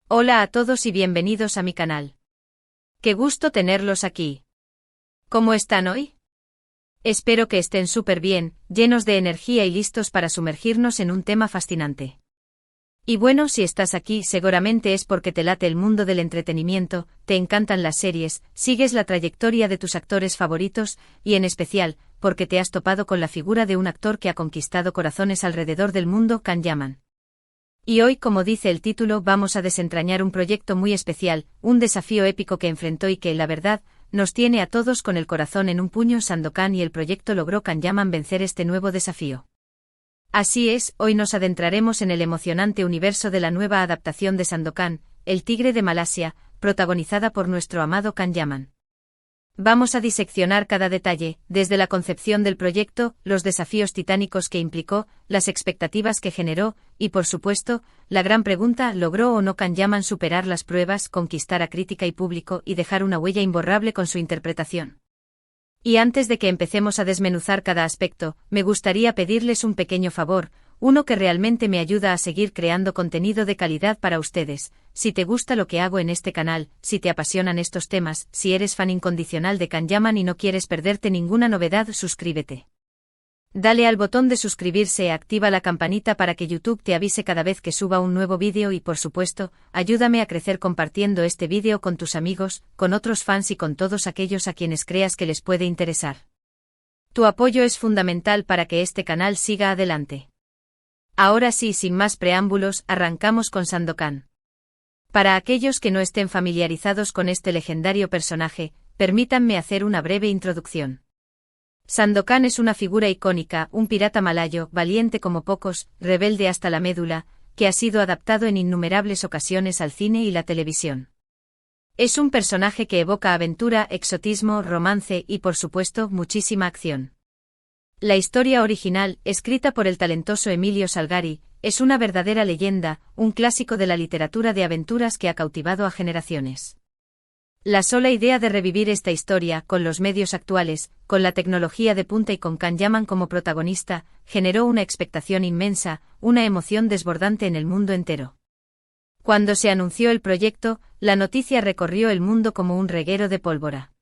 Hola a todos y bienvenidos a mi canal. Qué gusto tenerlos aquí. ¿Cómo están hoy? Espero que estén súper bien, llenos de energía y listos para sumergirnos en un tema fascinante. Y bueno, si estás aquí seguramente es porque te late el mundo del entretenimiento, te encantan las series, sigues la trayectoria de tus actores favoritos, y en especial, porque te has topado con la figura de un actor que ha conquistado corazones alrededor del mundo, Can Yaman. Y hoy, como dice el título, vamos a desentrañar un proyecto muy especial, un desafío épico que enfrentó y que, la verdad, nos tiene a todos con el corazón en un puño. Sandokan y el proyecto logró Can Yaman vencer este nuevo desafío. Así es, hoy nos adentraremos en el emocionante universo de la nueva adaptación de Sandokan, el tigre de Malasia, protagonizada por nuestro amado Can Yaman. Vamos a diseccionar cada detalle, desde la concepción del proyecto, los desafíos titánicos que implicó, las expectativas que generó, y por supuesto, la gran pregunta: ¿logró o no Can Yaman superar las pruebas, conquistar a crítica y público y dejar una huella imborrable con su interpretación? Y antes de que empecemos a desmenuzar cada aspecto, me gustaría pedirles un pequeño favor, uno que realmente me ayuda a seguir creando contenido de calidad para ustedes. Si te gusta lo que hago en este canal, si te apasionan estos temas, si eres fan incondicional de Can Yaman y no quieres perderte ninguna novedad, suscríbete. Dale al botón de suscribirse, activa la campanita para que YouTube te avise cada vez que suba un nuevo vídeo y, por supuesto, ayúdame a crecer compartiendo este vídeo con tus amigos, con otros fans y con todos aquellos a quienes creas que les puede interesar. Tu apoyo es fundamental para que este canal siga adelante. Ahora sí, sin más preámbulos, arrancamos con Sandokan. Para aquellos que no estén familiarizados con este legendario personaje, permítanme hacer una breve introducción. Sandokan es una figura icónica, un pirata malayo, valiente como pocos, rebelde hasta la médula, que ha sido adaptado en innumerables ocasiones al cine y la televisión. Es un personaje que evoca aventura, exotismo, romance y, por supuesto, muchísima acción. La historia original, escrita por el talentoso Emilio Salgari, es una verdadera leyenda, un clásico de la literatura de aventuras que ha cautivado a generaciones. La sola idea de revivir esta historia, con los medios actuales, con la tecnología de punta y con Can Yaman como protagonista, generó una expectación inmensa, una emoción desbordante en el mundo entero. Cuando se anunció el proyecto, la noticia recorrió el mundo como un reguero de pólvora.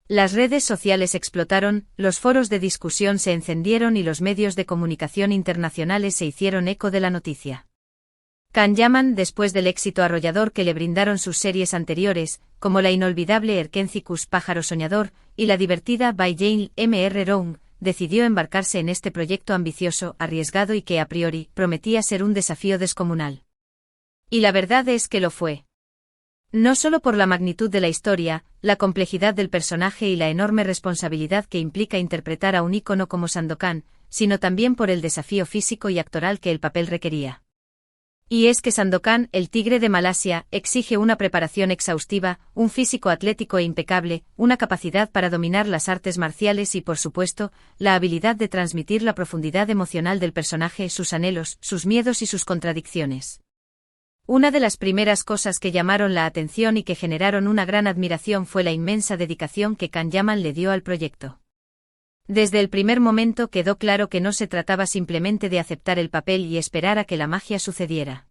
Las redes sociales explotaron, los foros de discusión se encendieron y los medios de comunicación internacionales se hicieron eco de la noticia. Can Yaman, después del éxito arrollador que le brindaron sus series anteriores, como la inolvidable Erkencicus Pájaro Soñador, y la divertida By Jane M.R. Round, decidió embarcarse en este proyecto ambicioso, arriesgado y que a priori prometía ser un desafío descomunal. Y la verdad es que lo fue. No solo por la magnitud de la historia, la complejidad del personaje y la enorme responsabilidad que implica interpretar a un ícono como Sandokan, sino también por el desafío físico y actoral que el papel requería. Y es que Sandokan, el tigre de Malasia, exige una preparación exhaustiva, un físico atlético e impecable, una capacidad para dominar las artes marciales y, por supuesto, la habilidad de transmitir la profundidad emocional del personaje, sus anhelos, sus miedos y sus contradicciones. Una de las primeras cosas que llamaron la atención y que generaron una gran admiración fue la inmensa dedicación que Can Yaman le dio al proyecto. Desde el primer momento quedó claro que no se trataba simplemente de aceptar el papel y esperar a que la magia sucediera.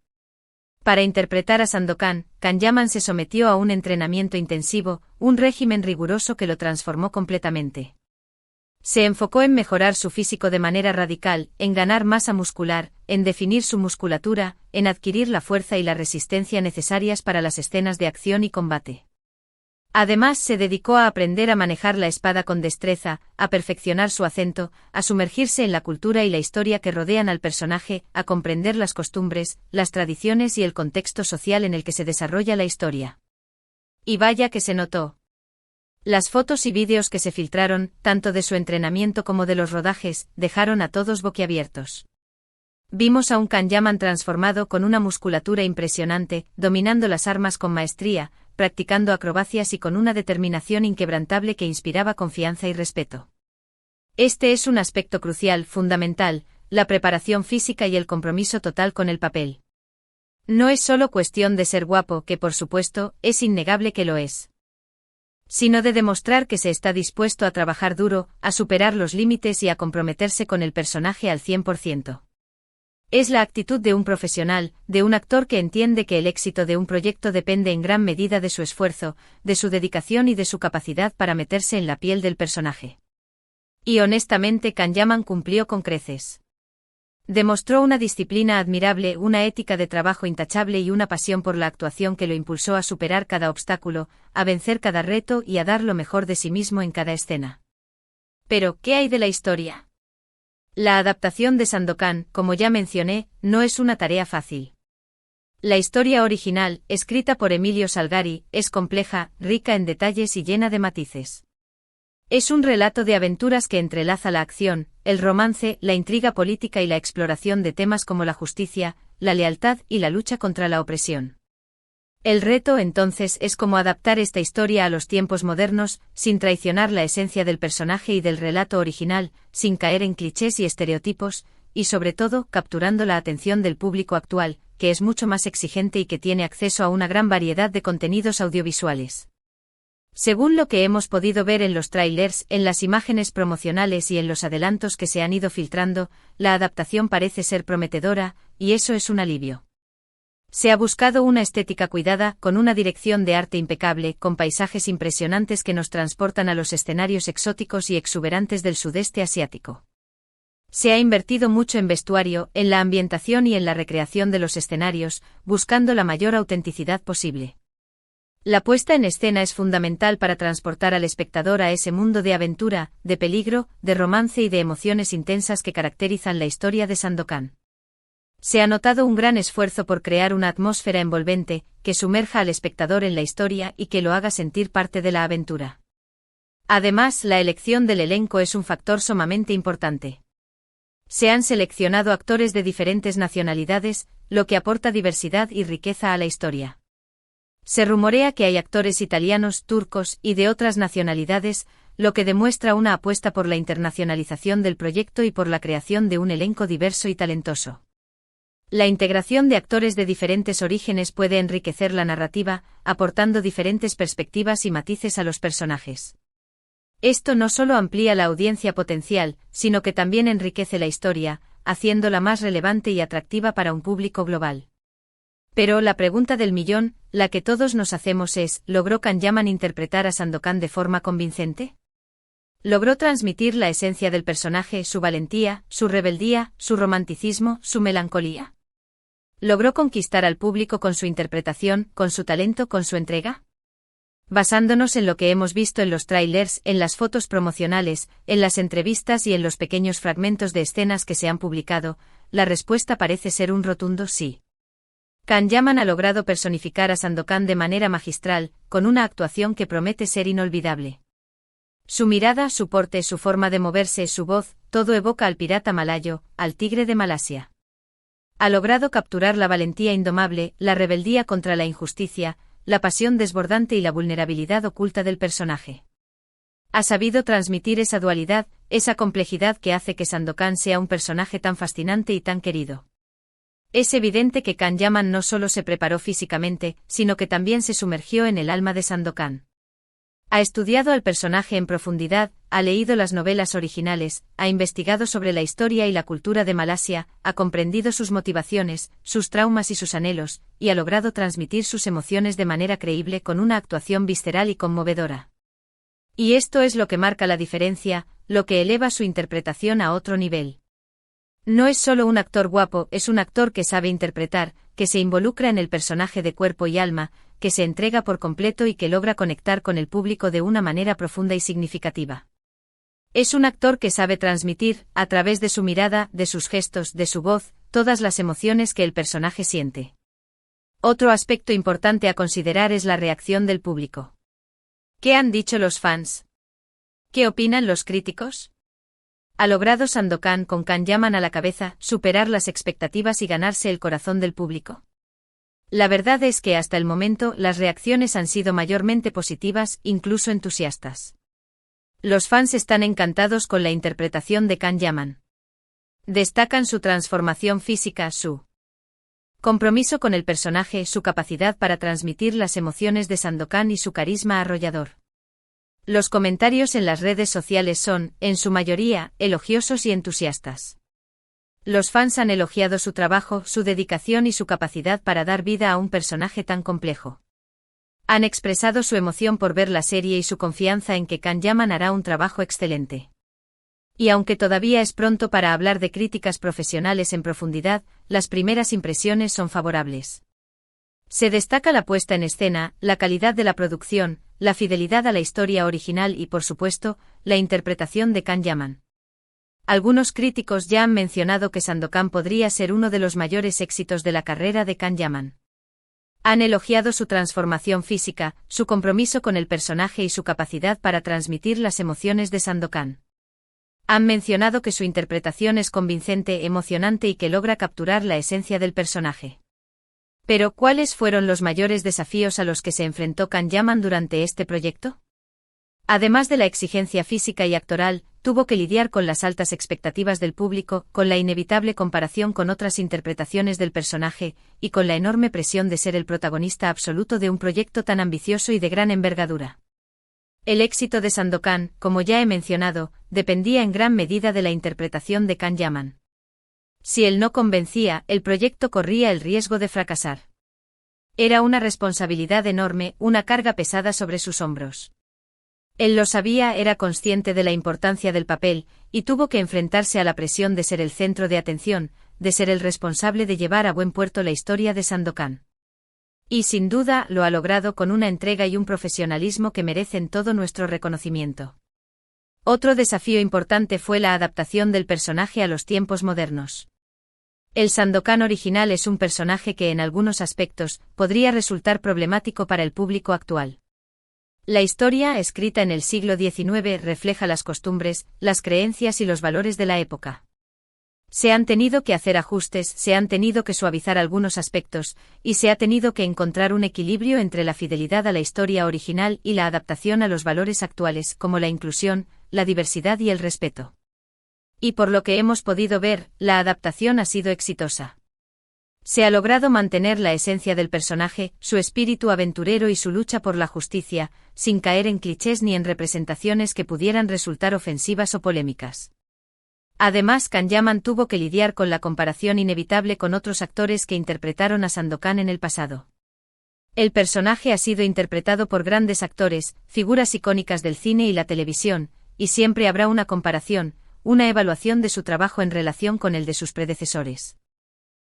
Para interpretar a Sandokan, Can Yaman se sometió a un entrenamiento intensivo, un régimen riguroso que lo transformó completamente. Se enfocó en mejorar su físico de manera radical, en ganar masa muscular, en definir su musculatura, en adquirir la fuerza y la resistencia necesarias para las escenas de acción y combate. Además, se dedicó a aprender a manejar la espada con destreza, a perfeccionar su acento, a sumergirse en la cultura y la historia que rodean al personaje, a comprender las costumbres, las tradiciones y el contexto social en el que se desarrolla la historia. Y vaya que se notó. Las fotos y vídeos que se filtraron, tanto de su entrenamiento como de los rodajes, dejaron a todos boquiabiertos. Vimos a un Can Yaman transformado con una musculatura impresionante, dominando las armas con maestría, practicando acrobacias y con una determinación inquebrantable que inspiraba confianza y respeto. Este es un aspecto crucial, fundamental, la preparación física y el compromiso total con el papel. No es solo cuestión de ser guapo, que por supuesto, es innegable que lo es, sino de demostrar que se está dispuesto a trabajar duro, a superar los límites y a comprometerse con el personaje al 100%. Es la actitud de un profesional, de un actor que entiende que el éxito de un proyecto depende en gran medida de su esfuerzo, de su dedicación y de su capacidad para meterse en la piel del personaje. Y honestamente Kanyaman cumplió con creces. Demostró una disciplina admirable, una ética de trabajo intachable y una pasión por la actuación que lo impulsó a superar cada obstáculo, a vencer cada reto y a dar lo mejor de sí mismo en cada escena. Pero, ¿qué hay de la historia? La adaptación de Sandokan, como ya mencioné, no es una tarea fácil. La historia original, escrita por Emilio Salgari, es compleja, rica en detalles y llena de matices. Es un relato de aventuras que entrelaza la acción, el romance, la intriga política y la exploración de temas como la justicia, la lealtad y la lucha contra la opresión. El reto entonces es cómo adaptar esta historia a los tiempos modernos, sin traicionar la esencia del personaje y del relato original, sin caer en clichés y estereotipos, y sobre todo, capturando la atención del público actual, que es mucho más exigente y que tiene acceso a una gran variedad de contenidos audiovisuales. Según lo que hemos podido ver en los tráilers, en las imágenes promocionales y en los adelantos que se han ido filtrando, la adaptación parece ser prometedora, y eso es un alivio. Se ha buscado una estética cuidada, con una dirección de arte impecable, con paisajes impresionantes que nos transportan a los escenarios exóticos y exuberantes del sudeste asiático. Se ha invertido mucho en vestuario, en la ambientación y en la recreación de los escenarios, buscando la mayor autenticidad posible. La puesta en escena es fundamental para transportar al espectador a ese mundo de aventura, de peligro, de romance y de emociones intensas que caracterizan la historia de Sandokan. Se ha notado un gran esfuerzo por crear una atmósfera envolvente, que sumerja al espectador en la historia y que lo haga sentir parte de la aventura. Además, la elección del elenco es un factor sumamente importante. Se han seleccionado actores de diferentes nacionalidades, lo que aporta diversidad y riqueza a la historia. Se rumorea que hay actores italianos, turcos y de otras nacionalidades, lo que demuestra una apuesta por la internacionalización del proyecto y por la creación de un elenco diverso y talentoso. La integración de actores de diferentes orígenes puede enriquecer la narrativa, aportando diferentes perspectivas y matices a los personajes. Esto no solo amplía la audiencia potencial, sino que también enriquece la historia, haciéndola más relevante y atractiva para un público global. Pero la pregunta del millón, la que todos nos hacemos es, ¿logró Kanyaman interpretar a Sandokan de forma convincente? ¿Logró transmitir la esencia del personaje, su valentía, su rebeldía, su romanticismo, su melancolía? ¿Logró conquistar al público con su interpretación, con su talento, con su entrega? Basándonos en lo que hemos visto en los tráilers, en las fotos promocionales, en las entrevistas y en los pequeños fragmentos de escenas que se han publicado, la respuesta parece ser un rotundo sí. Kanyaman ha logrado personificar a Sandokan de manera magistral, con una actuación que promete ser inolvidable. Su mirada, su porte, su forma de moverse, su voz, todo evoca al pirata malayo, al tigre de Malasia. Ha logrado capturar la valentía indomable, la rebeldía contra la injusticia, la pasión desbordante y la vulnerabilidad oculta del personaje. Ha sabido transmitir esa dualidad, esa complejidad que hace que Sandokan sea un personaje tan fascinante y tan querido. Es evidente que Kanyaman no solo se preparó físicamente, sino que también se sumergió en el alma de Sandokan. Ha estudiado al personaje en profundidad, ha leído las novelas originales, ha investigado sobre la historia y la cultura de Malasia, ha comprendido sus motivaciones, sus traumas y sus anhelos, y ha logrado transmitir sus emociones de manera creíble con una actuación visceral y conmovedora. Y esto es lo que marca la diferencia, lo que eleva su interpretación a otro nivel. No es solo un actor guapo, es un actor que sabe interpretar, que se involucra en el personaje de cuerpo y alma, que se entrega por completo y que logra conectar con el público de una manera profunda y significativa. Es un actor que sabe transmitir, a través de su mirada, de sus gestos, de su voz, todas las emociones que el personaje siente. Otro aspecto importante a considerar es la reacción del público. ¿Qué han dicho los fans? ¿Qué opinan los críticos? ¿Ha logrado Sandokan, con Kanyaman a la cabeza, superar las expectativas y ganarse el corazón del público? La verdad es que hasta el momento las reacciones han sido mayormente positivas, incluso entusiastas. Los fans están encantados con la interpretación de Kanyaman. Destacan su transformación física, su compromiso con el personaje, su capacidad para transmitir las emociones de Sandokan y su carisma arrollador. Los comentarios en las redes sociales son, en su mayoría, elogiosos y entusiastas. Los fans han elogiado su trabajo, su dedicación y su capacidad para dar vida a un personaje tan complejo. Han expresado su emoción por ver la serie y su confianza en que Can Yaman hará un trabajo excelente. Y aunque todavía es pronto para hablar de críticas profesionales en profundidad, las primeras impresiones son favorables. Se destaca la puesta en escena, la calidad de la producción, la fidelidad a la historia original y, por supuesto, la interpretación de Can Yaman. Algunos críticos ya han mencionado que Sandokan podría ser uno de los mayores éxitos de la carrera de Can Yaman. Han elogiado su transformación física, su compromiso con el personaje y su capacidad para transmitir las emociones de Sandokan. Han mencionado que su interpretación es convincente, emocionante y que logra capturar la esencia del personaje. Pero, ¿cuáles fueron los mayores desafíos a los que se enfrentó Can Yaman durante este proyecto? Además de la exigencia física y actoral, tuvo que lidiar con las altas expectativas del público, con la inevitable comparación con otras interpretaciones del personaje, y con la enorme presión de ser el protagonista absoluto de un proyecto tan ambicioso y de gran envergadura. El éxito de Sandokan, como ya he mencionado, dependía en gran medida de la interpretación de Can Yaman. Si él no convencía, el proyecto corría el riesgo de fracasar. Era una responsabilidad enorme, una carga pesada sobre sus hombros. Él lo sabía, era consciente de la importancia del papel, y tuvo que enfrentarse a la presión de ser el centro de atención, de ser el responsable de llevar a buen puerto la historia de Sandokan. Y sin duda lo ha logrado con una entrega y un profesionalismo que merecen todo nuestro reconocimiento. Otro desafío importante fue la adaptación del personaje a los tiempos modernos. El Sandokan original es un personaje que en algunos aspectos podría resultar problemático para el público actual. La historia, escrita en el siglo XIX, refleja las costumbres, las creencias y los valores de la época. Se han tenido que hacer ajustes, se han tenido que suavizar algunos aspectos, y se ha tenido que encontrar un equilibrio entre la fidelidad a la historia original y la adaptación a los valores actuales, como la inclusión, la diversidad y el respeto. Y por lo que hemos podido ver, la adaptación ha sido exitosa. Se ha logrado mantener la esencia del personaje, su espíritu aventurero y su lucha por la justicia, sin caer en clichés ni en representaciones que pudieran resultar ofensivas o polémicas. Además, Can Yaman tuvo que lidiar con la comparación inevitable con otros actores que interpretaron a Sandokan en el pasado. El personaje ha sido interpretado por grandes actores, figuras icónicas del cine y la televisión, y siempre habrá una comparación, una evaluación de su trabajo en relación con el de sus predecesores.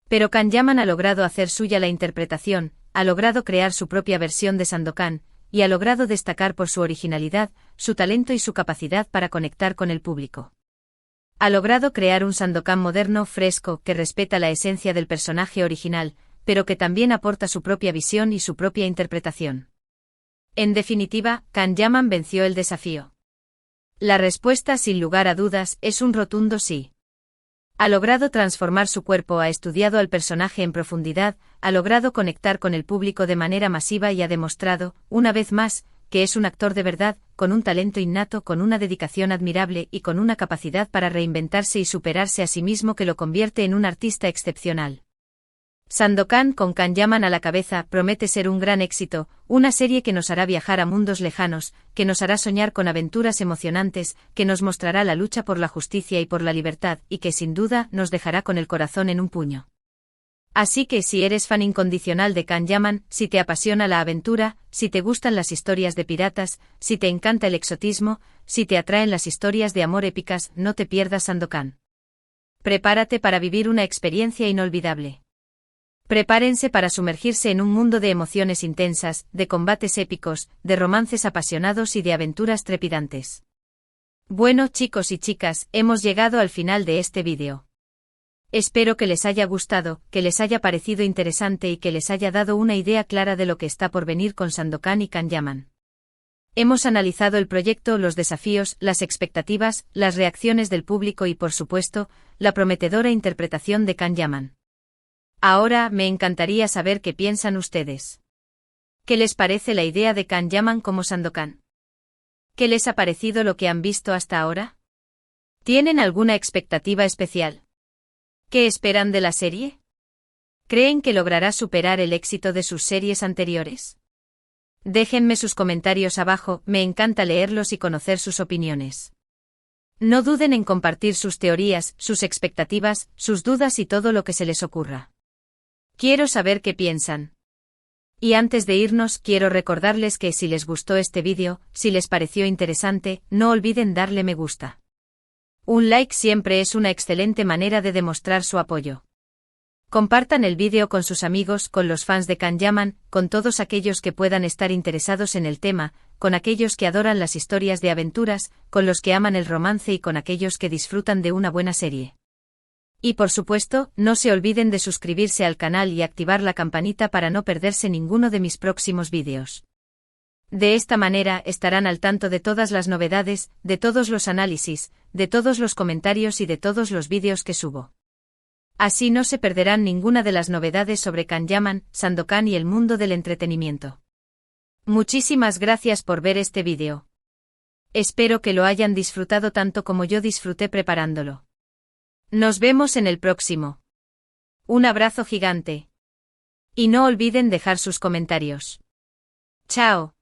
Pero Can Yaman ha logrado hacer suya la interpretación, ha logrado crear su propia versión de Sandokan, y ha logrado destacar por su originalidad, su talento y su capacidad para conectar con el público. Ha logrado crear un Sandokan moderno, fresco, que respeta la esencia del personaje original, pero que también aporta su propia visión y su propia interpretación. En definitiva, Can Yaman venció el desafío. La respuesta, sin lugar a dudas, es un rotundo sí. Ha logrado transformar su cuerpo, ha estudiado al personaje en profundidad, ha logrado conectar con el público de manera masiva y ha demostrado, una vez más, que es un actor de verdad, con un talento innato, con una dedicación admirable y con una capacidad para reinventarse y superarse a sí mismo que lo convierte en un artista excepcional. Sandokan, con Can Yaman a la cabeza, promete ser un gran éxito, una serie que nos hará viajar a mundos lejanos, que nos hará soñar con aventuras emocionantes, que nos mostrará la lucha por la justicia y por la libertad, y que sin duda nos dejará con el corazón en un puño. Así que si eres fan incondicional de Can Yaman, si te apasiona la aventura, si te gustan las historias de piratas, si te encanta el exotismo, si te atraen las historias de amor épicas, no te pierdas Sandokan. Prepárate para vivir una experiencia inolvidable. Prepárense para sumergirse en un mundo de emociones intensas, de combates épicos, de romances apasionados y de aventuras trepidantes. Bueno, chicos y chicas, hemos llegado al final de este vídeo. Espero que les haya gustado, que les haya parecido interesante y que les haya dado una idea clara de lo que está por venir con Sandokan y Can Yaman. Hemos analizado el proyecto, los desafíos, las expectativas, las reacciones del público y, por supuesto, la prometedora interpretación de Can Yaman. Ahora, me encantaría saber qué piensan ustedes. ¿Qué les parece la idea de Can Yaman como Sandokan? ¿Qué les ha parecido lo que han visto hasta ahora? ¿Tienen alguna expectativa especial? ¿Qué esperan de la serie? ¿Creen que logrará superar el éxito de sus series anteriores? Déjenme sus comentarios abajo, me encanta leerlos y conocer sus opiniones. No duden en compartir sus teorías, sus expectativas, sus dudas y todo lo que se les ocurra. Quiero saber qué piensan. Y antes de irnos, quiero recordarles que si les gustó este vídeo, si les pareció interesante, no olviden darle me gusta. Un like siempre es una excelente manera de demostrar su apoyo. Compartan el vídeo con sus amigos, con los fans de Kan-Yaman, con todos aquellos que puedan estar interesados en el tema, con aquellos que adoran las historias de aventuras, con los que aman el romance y con aquellos que disfrutan de una buena serie. Y por supuesto, no se olviden de suscribirse al canal y activar la campanita para no perderse ninguno de mis próximos vídeos. De esta manera estarán al tanto de todas las novedades, de todos los análisis, de todos los comentarios y de todos los vídeos que subo. Así no se perderán ninguna de las novedades sobre Kan-Yaman, Sandokan y el mundo del entretenimiento. Muchísimas gracias por ver este vídeo. Espero que lo hayan disfrutado tanto como yo disfruté preparándolo. Nos vemos en el próximo. Un abrazo gigante. Y no olviden dejar sus comentarios. Chao.